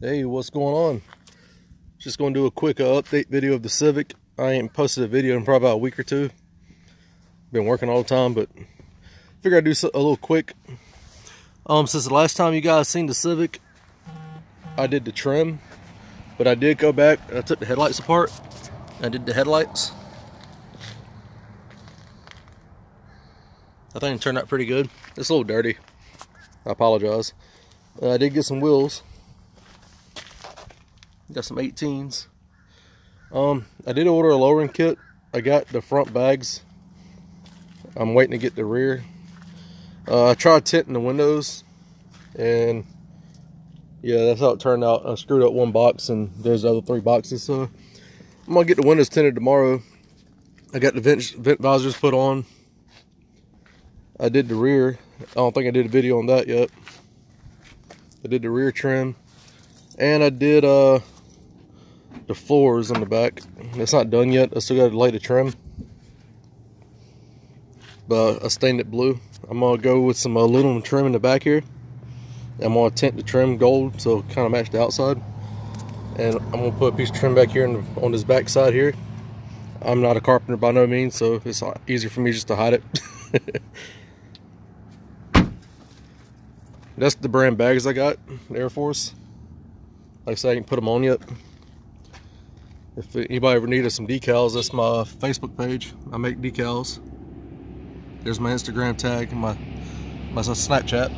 Hey, what's going on? Just going to do a quick update video of the Civic. I ain't posted a video in probably about a week or two. Been working all the time, but figured I'd do a little quick. Since the last time you guys seen the Civic, I did the trim, but I did go back and I took the headlights apart. I did the headlights. I think it turned out pretty good. It's a little dirty. I apologize. I did get some wheels. Got some 18s. I did order a lowering kit. I got the front bags. I'm waiting to get the rear. I tried tinting the windows, and yeah, that's how it turned out. I screwed up one box, and there's the other 3 boxes. So I'm gonna get the windows tinted tomorrow. I got the vent visors put on. I did the rear. I don't think I did a video on that yet. I did the rear trim, and I did the floors on the back. It's not done yet. I still got to lay the trim, but I stained it blue. I'm gonna go with some aluminum trim in the back here. I'm gonna tint the trim gold so it kind of match the outside, and I'm gonna put a piece of trim back here on this back side here. I'm not a carpenter by no means, so it's easier for me just to hide it. That's the brand bags I got, the Air Force. Like I said, I ain't put them on yet. If anybody ever needed some decals, that's my Facebook page. I make decals. There's my Instagram tag and my Snapchat.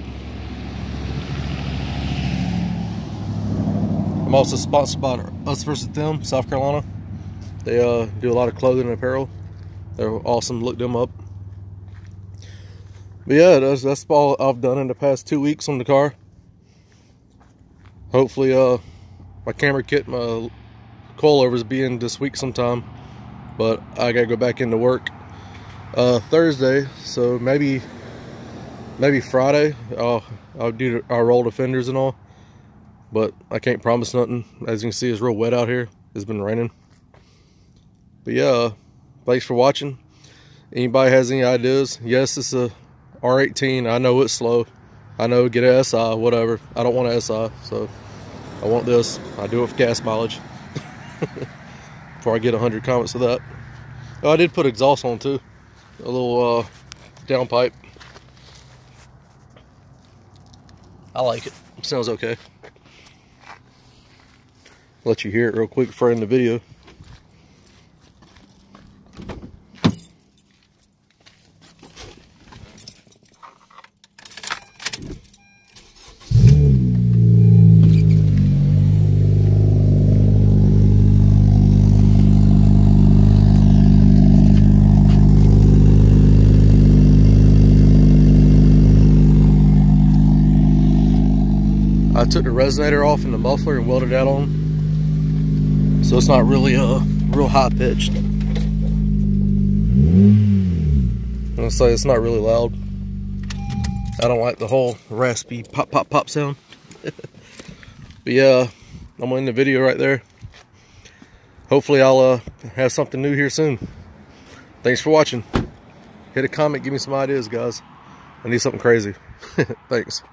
I'm also sponsored by Us vs. Them, South Carolina. They do a lot of clothing and apparel. They're awesome. Look them up. But yeah, that's all I've done in the past 2 weeks on the car. Hopefully, my camera kit, my coilovers be in this week sometime. But I gotta go back into work Thursday, so maybe Friday. I'll roll the fenders and all. But I can't promise nothing. As you can see, it's real wet out here. It's been raining. But yeah, thanks for watching. Anybody has any ideas? Yes, it's a R18. I know it's slow. I know, get a SI, whatever. I don't want an SI, so I want this. I do it for gas mileage. Before I get 100 comments of that. Oh, I did put exhaust on too. A little downpipe. I like it. Sounds okay. Let you hear it real quick before I end the video. I took the resonator off and the muffler and welded that on, so it's not really real high pitched. I'll say it's not really loud. I don't like the whole raspy pop pop pop sound. But yeah, I'm gonna end the video right there. Hopefully I'll have something new here soon. Thanks for watching. Hit a comment, give me some ideas, guys. I need something crazy. Thanks.